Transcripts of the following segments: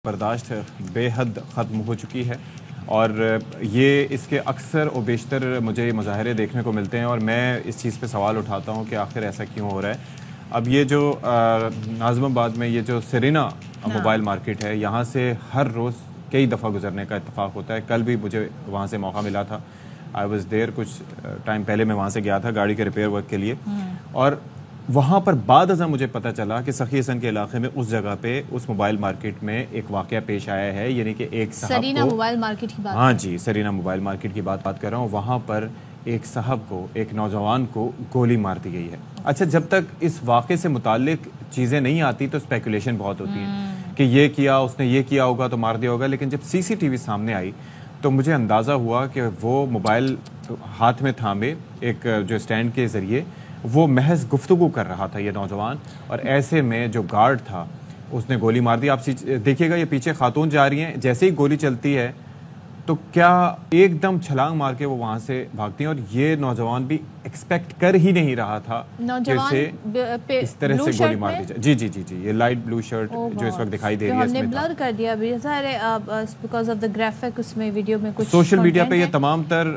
برداشت بے حد ختم ہو چکی ہے اور یہ اس کے اکثر و بیشتر مجھے مظاہرے دیکھنے کو ملتے ہیں اور میں اس چیز پہ سوال اٹھاتا ہوں کہ آخر ایسا کیوں ہو رہا ہے۔ اب یہ جو ناظم آباد میں یہ جو سرینا موبائل مارکیٹ ہے، یہاں سے ہر روز کئی دفعہ گزرنے کا اتفاق ہوتا ہے۔ کل بھی مجھے وہاں سے موقع ملا تھا، آئی واز دیر، کچھ ٹائم پہلے میں وہاں سے گیا تھا گاڑی کے ریپیئر ورک کے لیے، اور وہاں پر بعد ازاں مجھے پتہ چلا کہ سخی حسن کے علاقے میں اس جگہ پہ اس موبائل مارکیٹ میں ایک واقعہ پیش آیا ہے، یعنی کہ ایک صاحب سرینا موبائل مارکیٹ کی بات، ہاں جی، سرینا موبائل مارکیٹ کی بات کر رہا ہوں، وہاں پر ایک صاحب کو، ایک نوجوان کو گولی مار دی گئی ہے۔ اچھا، جب تک اس واقعے سے متعلق چیزیں نہیں آتی تو اسپیکولیشن بہت ہوتی ہے کہ یہ کیا، اس نے یہ کیا ہوگا تو مار دیا ہوگا، لیکن جب سی سی ٹی وی سامنے آئی تو مجھے اندازہ ہوا کہ وہ موبائل ہاتھ میں تھامے ایک جو اسٹینڈ کے ذریعے وہ محض گفتگو کر رہا تھا یہ نوجوان، اور ایسے میں جو گارڈ تھا اس نے گولی مار دی۔ آپ دیکھیے گا، یہ پیچھے خاتون جا رہی ہیں، جیسے ہی گولی چلتی ہے تو کیا ایک دم چھلانگ مار کے وہ وہاں سے بھاگتی ہیں، اور یہ نوجوان بھی ایکسپیکٹ کر ہی نہیں رہا تھا کہ اسے اس طرح سے گولی مار دی جائے۔ جی جی جی جی، یہ لائٹ بلو شرٹ جو اس وقت دکھائی دے رہی ہے، ہم نے بلر کر دیا بھی ظاہر ہے بیکاز آف دی گرافک، اس میں ویڈیو میں کچھ سوشل میڈیا پہ یہ تمام تر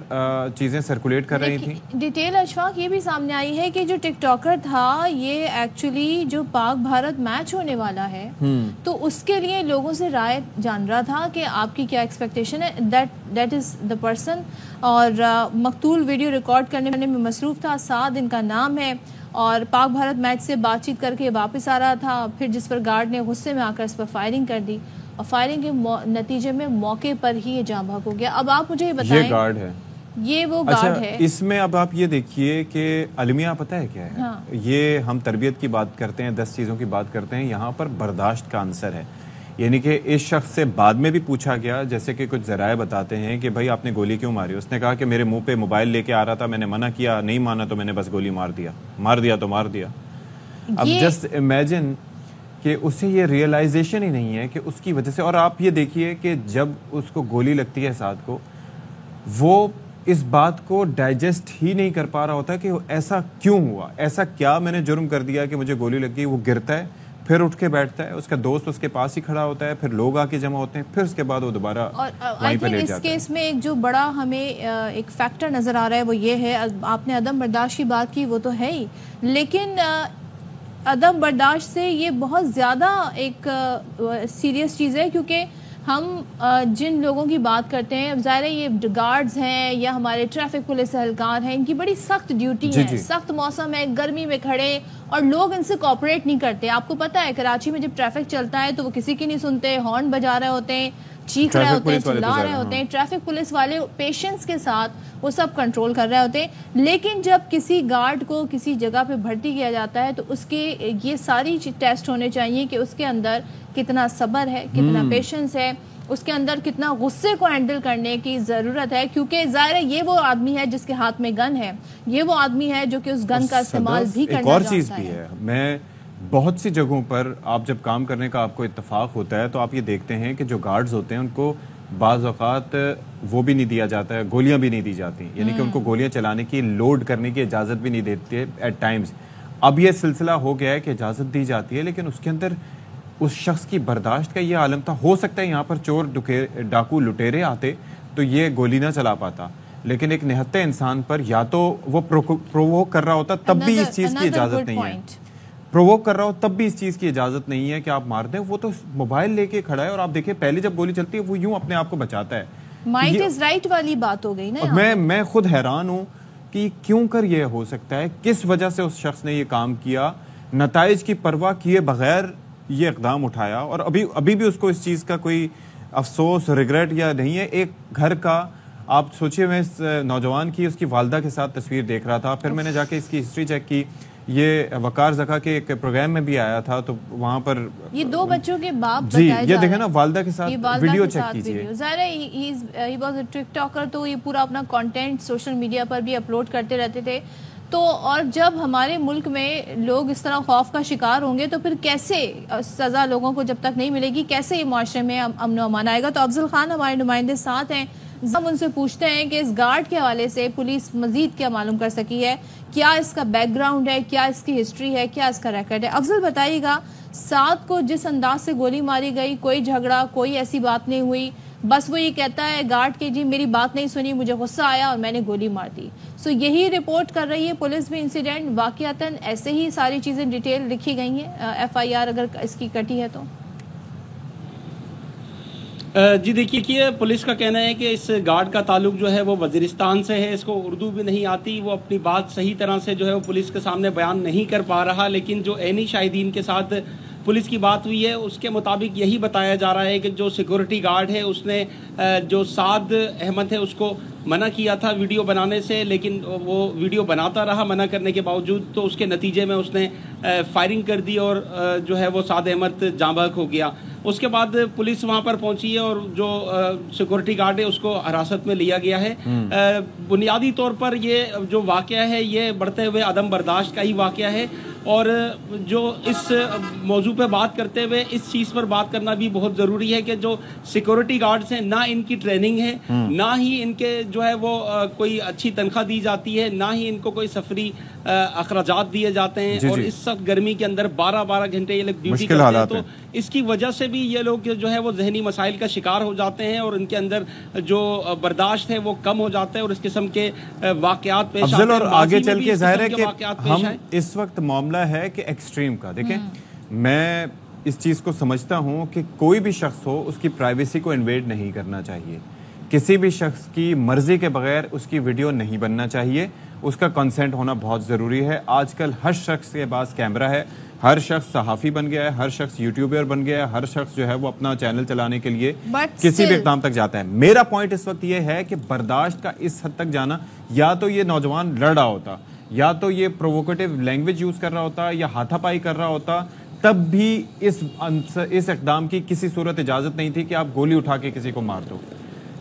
چیزیں سرکولیٹ کر رہی تھیں۔ ڈیٹیل اشفاق یہ بھی سامنے آئی ہے کہ جو ٹک ٹاکر تھا یہ ایکچولی جو پاک بھارت میچ ہونے والا ہے تو اس کے لیے لوگوں سے رائے جان رہا تھا کہ آپ کی کیا ایکسپیکٹیشن ہے، دیٹ از دا پرسن، اور مقتول ویڈیو ریکارڈ کرنے میں مصروف تھا، سعد ان کا نام ہے، اور پاک بھارت میچ سے بات چیت کر کے واپس آ رہا تھا، پھر جس پر گارڈ نے غصے میں آ کر اس پر فائرنگ کر دی، اور فائرنگ کے نتیجے میں موقع پر ہی یہ جاں بحق ہو گیا۔ اب آپ مجھے یہ بتائیں، یہ گارڈ ہے، یہ وہ گارڈ ہے اس میں۔ اب آپ یہ دیکھیے کہ المیہ پتہ ہے کیا ہے، یہ ہم تربیت کی بات کرتے ہیں، 10 چیزوں کی بات کرتے ہیں، یہاں پر برداشت کا عنصر ہے، یعنی کہ اس شخص سے بعد میں بھی پوچھا گیا، جیسے کہ کچھ ذرائع بتاتے ہیں کہ بھائی آپ نے گولی کیوں ماری، اس نے کہا کہ میرے منہ پہ موبائل لے کے آ رہا تھا، میں نے منع کیا، نہیں مانا تو میں نے بس گولی مار دیا۔ اب جسٹ امیجن کہ اسے یہ ریئلائزیشن ہی نہیں ہے کہ اس کی وجہ سے، اور آپ یہ دیکھیے کہ جب اس کو گولی لگتی ہے سعد کو، وہ اس بات کو ڈائجسٹ ہی نہیں کر پا رہا ہوتا کہ ایسا کیوں ہوا، ایسا کیا میں نے جرم کر دیا کہ مجھے گولی لگ گئی۔ وہ گرتا ہے، پھر اٹھ کے بیٹھتا ہے، اس کا دوست اس کے پاس ہی کھڑا ہوتا ہے، پھر لوگ آ کے جمع ہوتے ہیں، پھر اس کے بعد وہ دوبارہ وہیں پہ لیٹ جاتا ہے۔ اس کیس میں ایک جو بڑا ہمیں ایک فیکٹر نظر آ رہا ہے وہ یہ ہے، آپ نے عدم برداشت کی بات کی، وہ تو ہے ہی، لیکن عدم برداشت سے یہ بہت زیادہ ایک سیریس چیز ہے، کیونکہ ہم جن لوگوں کی بات کرتے ہیں، ظاہر ہے یہ گارڈز ہیں یا ہمارے ٹریفک پولیس اہلکار ہیں، ان کی بڑی سخت ڈیوٹی ہے، سخت موسم ہے، گرمی میں کھڑے، اور لوگ ان سے کوآپریٹ نہیں کرتے۔ آپ کو پتہ ہے کراچی میں جب ٹریفک چلتا ہے تو وہ کسی کی نہیں سنتے، ہارن بجا رہے ہوتے ہیں، چیخ رہے ہوتے ہیں، چلا رہے ہوتے ہیں، ٹریفک پولیس والے پیشنس کے ساتھ وہ سب کنٹرول کر رہے ہوتے ہیں، لیکن جب کسی گارڈ کو کسی جگہ پہ بھرتی کیا جاتا ہے تو اس کے یہ ساری ٹیسٹ ہونے چاہیے کہ اس کے اندر کتنا صبر ہے، کتنا پیشنس ہے، اس کے اندر کتنا غصے کو ہینڈل کرنے کی ضرورت ہے، کیونکہ ظاہر ہے یہ وہ آدمی ہے جس کے ہاتھ میں گن ہے، یہ وہ آدمی ہے جو کہ اس گن کا استعمال بھی کرنا ایک اور چیز بھی ہے، میں بہت سی جگہوں پر آپ جب کام کرنے کا آپ کو اتفاق ہوتا ہے تو آپ یہ دیکھتے ہیں کہ جو گارڈز ہوتے ہیں ان کو بعض اوقات وہ بھی نہیں دیا جاتا ہے، گولیاں بھی نہیں دی جاتی، یعنی کہ ان کو گولیاں چلانے کی، لوڈ کرنے کی اجازت بھی نہیں دیتی ہے ایٹ ٹائمز۔ اب یہ سلسلہ ہو گیا ہے کہ اجازت دی جاتی ہے، لیکن اس کے اندر اس شخص کی برداشت کا یہ عالم تھا، ہو سکتا ہے یہاں پر چور ڈاکو لٹیرے آتے تو یہ گولی نہ چلا پاتا، لیکن ایک نہتے انسان پر یا تو وہ پرووک کر رہا ہوتا تب بھی اس چیز کی اجازت نہیں ہے، پرووک کر رہا ہو تب بھی اس چیز کی اجازت نہیں ہے کہ آپ مار دیں۔ وہ تو موبائل لے کے کھڑا ہے، اور آپ دیکھیں پہلے جب گولی چلتی ہے وہ یوں اپنے آپ کو بچاتا ہے۔ مائٹ از رائٹ والی بات ہو گئی نا۔ میں خود حیران ہوں کہ کیوں کر یہ ہو سکتا ہے، کس وجہ سے اس شخص نے یہ کام کیا، نتائج کی پرواہ کیے بغیر یہ اقدام اٹھایا، اور ابھی بھی اس کو اس چیز کا کوئی افسوس، ریگریٹ یا نہیں ہے۔ ایک گھر کا آپ سوچئے، میں اس نوجوان کی، اس کی والدہ کے ساتھ تصویر دیکھ رہا تھا، پھر میں نے جا کے اس کی ہسٹری چیک کی، یہ وقار زکا کے ایک پروگرام میں بھی آیا تھا، تو وہاں پر یہ 2 بچوں کے باپ جی، یہ دیکھیں نا والدہ کے ساتھ ویڈیو چیک کیجئے۔ ظاہر ہے he was a tick talker, تو یہ پورا اپنا کانٹینٹ سوشل میڈیا پر بھی اپلوڈ کرتے رہتے تھے، تو اور جب ہمارے ملک میں لوگ اس طرح خوف کا شکار ہوں گے تو پھر کیسے سزا لوگوں کو جب تک نہیں ملے گی، کیسے یہ معاشرے میں امن و امان آئے گا؟ تو افضل خان ہمارے نمائندے ساتھ ہیں، ہم ان سے پوچھتے ہیں کہ اس گارڈ کے حوالے سے پولیس مزید کیا معلوم کر سکی ہے، کیا اس کا بیک گراؤنڈ ہے، کیا اس کی ہسٹری ہے، کیا اس کا ریکارڈ ہے؟ افضل بتائیے گا، سعد کو جس انداز سے گولی ماری گئی، کوئی جھگڑا، کوئی ایسی بات نہیں ہوئی، بس وہ یہ کہتا ہے گارڈ کہ جی میری بات نہیں سنی، مجھے غصہ آیا اور میں نے گولی مار دی. سو یہی رپورٹ کر رہی ہے پولیس بھی انسیڈنٹ. واقعتاً ایسے ہی ساری چیزیں ڈیٹیل لکھی گئی ہیں FIR اگر اس کی کٹی ہے تو. جی دیکھیے، پولیس کا کہنا ہے کہ اس گارڈ کا تعلق جو ہے وہ وزیرستان سے ہے، اس کو اردو بھی نہیں آتی، وہ اپنی بات صحیح طرح سے جو ہے وہ پولیس کے سامنے بیان نہیں کر پا رہا. لیکن جو عینی شاہدین کے ساتھ پولیس کی بات ہوئی ہے اس کے مطابق یہی بتایا جا رہا ہے کہ جو سیکورٹی گارڈ ہے اس نے جو سعد احمد ہے اس کو منع کیا تھا ویڈیو بنانے سے، لیکن وہ ویڈیو بناتا رہا منع کرنے کے باوجود. تو اس کے نتیجے میں اس نے فائرنگ کر دی اور جو ہے وہ سعد احمد جاں بحق ہو گیا. اس کے بعد پولیس وہاں پر پہنچی ہے اور جو سیکورٹی گارڈ ہے اس کو حراست میں لیا گیا ہے. بنیادی طور پر یہ جو واقعہ ہے یہ بڑھتے ہوئے عدم برداشت کا ہی واقعہ ہے، اور جو اس موضوع پہ بات کرتے ہوئے اس چیز پر بات کرنا بھی بہت ضروری ہے کہ جو سیکورٹی گارڈز ہیں نہ ان کی ٹریننگ ہے، نہ ہی ان کے جو ہے وہ کوئی اچھی تنخواہ دی جاتی ہے، نہ ہی ان کو کوئی سفری اخراجات دیے جاتے ہیں. اور اس سخت گرمی کے اندر 12 گھنٹے یہ لوگ ڈیوٹی کرتے ہیں، تو اس کی وجہ سے بھی یہ لوگ جو ہے وہ ذہنی مسائل کا شکار ہو جاتے ہیں اور ان کے اندر جو برداشت ہے وہ کم ہو جاتا ہے اور اس قسم کے واقعات پیش آتے ہیں. اور آگے چل کے ظاہر ہے کہ ہم اس وقت معاملہ ہے کہ ایکسٹریم کا. دیکھیں میں اس چیز کو سمجھتا ہوں کہ کوئی بھی شخص ہو اس کی پرائیویسی کو انویڈ نہیں کرنا چاہیے. کسی بھی شخص کی مرضی کے بغیر اس کی ویڈیو نہیں بننا چاہیے، اس کا کنسنٹ ہونا بہت ضروری ہے. آج کل ہر شخص کے پاس کیمرہ ہے، ہر شخص صحافی بن گیا ہے، ہر شخص یوٹیوبر بن گیا ہے، ہر شخص جو ہے وہ اپنا چینل چلانے کے لیے کسی بھی اقدام تک جاتا ہے. میرا پوائنٹ اس وقت یہ ہے کہ برداشت کا اس حد تک جانا، یا تو یہ نوجوان لڑ رہا ہوتا، یا تو یہ پرووکیٹو لینگویج یوز کر رہا ہوتا، یا ہاتھا پائی کر رہا ہوتا، تب بھی اس اقدام کی کسی صورت اجازت نہیں تھی کہ آپ گولی اٹھا کے کسی کو مار دو.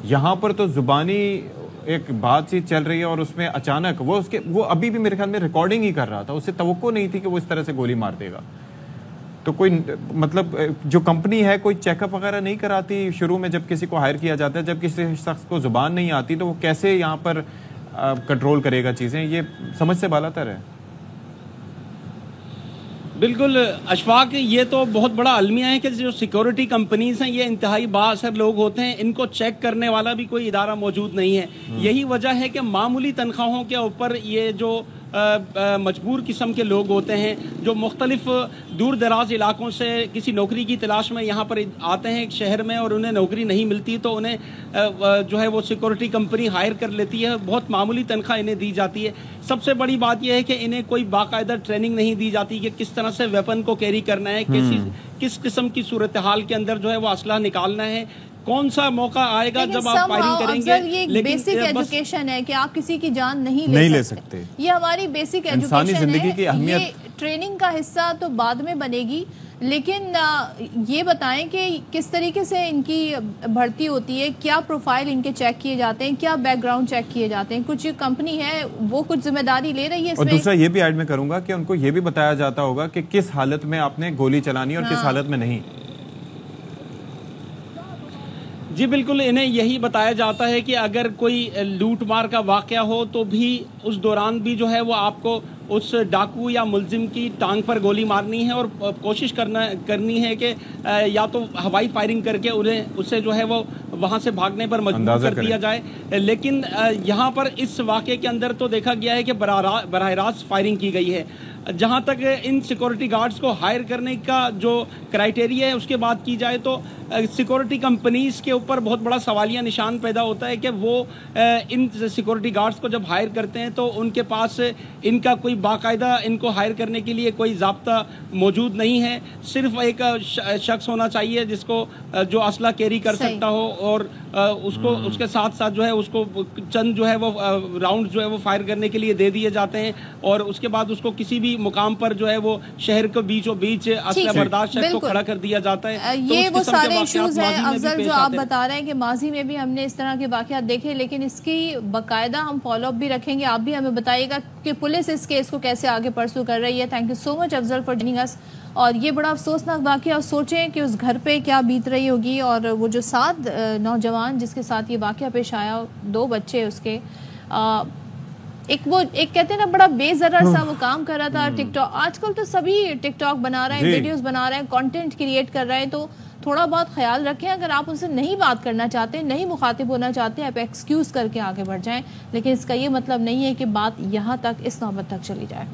یہاں پر تو زبانی ایک بات چیت چل رہی ہے اور اس میں اچانک وہ ابھی بھی میرے خیال میں ریکارڈنگ ہی کر رہا تھا، اسے توقع نہیں تھی کہ وہ اس طرح سے گولی مار دے گا. تو کوئی مطلب جو کمپنی ہے کوئی چیک اپ وغیرہ نہیں کراتی شروع میں جب کسی کو ہائر کیا جاتا ہے؟ جب کسی شخص کو زبان نہیں آتی تو وہ کیسے یہاں پر کنٹرول کرے گا چیزیں؟ یہ سمجھ سے بالاتر ہے. بالکل اشفاق، یہ تو بہت بڑا المیہ ہے کہ جو سیکورٹی کمپنیز ہیں یہ انتہائی بااثر لوگ ہوتے ہیں، ان کو چیک کرنے والا بھی کوئی ادارہ موجود نہیں ہے. یہی وجہ ہے کہ معمولی تنخواہوں کے اوپر یہ جو مجبور قسم کے لوگ ہوتے ہیں جو مختلف دور دراز علاقوں سے کسی نوکری کی تلاش میں یہاں پر آتے ہیں ایک شہر میں، اور انہیں نوکری نہیں ملتی تو انہیں جو ہے وہ سیکورٹی کمپنی ہائر کر لیتی ہے، بہت معمولی تنخواہ انہیں دی جاتی ہے. سب سے بڑی بات یہ ہے کہ انہیں کوئی باقاعدہ ٹریننگ نہیں دی جاتی کہ کس طرح سے ویپن کو کیری کرنا ہے، کس قسم کی صورتحال کے اندر جو ہے وہ اسلحہ نکالنا ہے، کون سا موقع آئے گا جب آپ فائرنگ کریں گے. یہ ایک بیسک ایجوکیشن ہے کہ آپ کسی کی جان نہیں لے سکتے. یہ ہماری بیسک ایجوکیشن ہے. یہ ٹریننگ کا حصہ تو بعد میں بنے گی، لیکن یہ بتائیں کہ کس طریقے سے ان کی بھرتی ہوتی ہے، کیا پروفائل ان کے چیک کیے جاتے ہیں، کیا بیک گراؤنڈ چیک کیے جاتے ہیں؟ کچھ کمپنی ہے وہ کچھ ذمہ داری لے رہی ہے اس میں. اور دوسرا یہ بھی ایڈ میں کروں گا کہ ان کو یہ بھی بتایا جاتا ہوگا کہ کس حالت میں آپ نے گولی چلانی اور کس حالت میں نہیں. جی بالکل، انہیں یہی بتایا جاتا ہے کہ اگر کوئی لوٹ مار کا واقعہ ہو تو بھی اس دوران بھی جو ہے وہ آپ کو اس ڈاکو یا ملزم کی ٹانگ پر گولی مارنی ہے اور کوشش کرنی ہے کہ یا تو ہوائی فائرنگ کر کے انہیں اسے جو ہے وہ وہاں سے بھاگنے پر مجبور کر دیا جائے. لیکن یہاں پر اس واقعے کے اندر تو دیکھا گیا ہے کہ براہ راست فائرنگ کی گئی ہے. جہاں تک ان سیکورٹی گارڈز کو ہائر کرنے کا جو کرائٹیریا ہے اس کے بات کی جائے تو سیکورٹی کمپنیز کے اوپر بہت بڑا سوالیہ نشان پیدا ہوتا ہے کہ وہ ان سیکورٹی گارڈز کو جب ہائر کرتے ہیں تو ان کے پاس ان کا کوئی باقاعدہ ان کو ہائر کرنے کے لیے کوئی ضابطہ موجود نہیں ہے. صرف ایک شخص ہونا چاہیے جس کو جو اسلحہ کیری کر سکتا ہو اور اس کے ساتھ جو ہے اس کو چند جو ہے وہ راؤنڈ جو ہے وہ فائر کرنے کے لیے دے دیے جاتے ہیں اور اس کے بعد اس کو کسی بھی مقام پر جو ہے وہ شہر کے بیچوں بیچ اسلحہ بردار شخص کو کھڑا کر دیا جاتا ہے. یہ وہ سارے ایشوز ہیں افضل جو آپ بتا رہے ہیں کہ ماضی میں بھی ہم نے اس طرح کے واقعات دیکھے، لیکن اس کی باقاعدہ ہم فالو اپ بھی رکھیں گے. آپ بھی ہمیں بتائیے گا کہ پولیس اس کیس کو کیسے آگے پرسو کر رہی ہے. Thank you so much Afzal for joining us. اور یہ بڑا افسوسناک واقعہ، اور سوچیں کہ اس گھر پہ کیا بیت رہی ہوگی. اور وہ جو سعد نوجوان جس کے ساتھ یہ واقعہ پیش آیا، 2 بچے اس کے، ایک کہتے ہیں نا بڑا بے ضرر سا وہ کام کر رہا تھا ٹک ٹاک. آج کل تو سبھی ٹک ٹاک بنا رہے ہیں, ویڈیوز بنا رہے ہیں, کنٹینٹ کریٹ کر رہے ہیں, تو تھوڑا بہت خیال رکھیں. اگر آپ ان سے نہیں بات کرنا چاہتے, نہیں مخاطب ہونا چاہتے, آپ ایکسکیوز کر کے آگے بڑھ جائیں, لیکن اس کا یہ مطلب نہیں ہے کہ بات یہاں تک اس نوبت تک چلی جائے.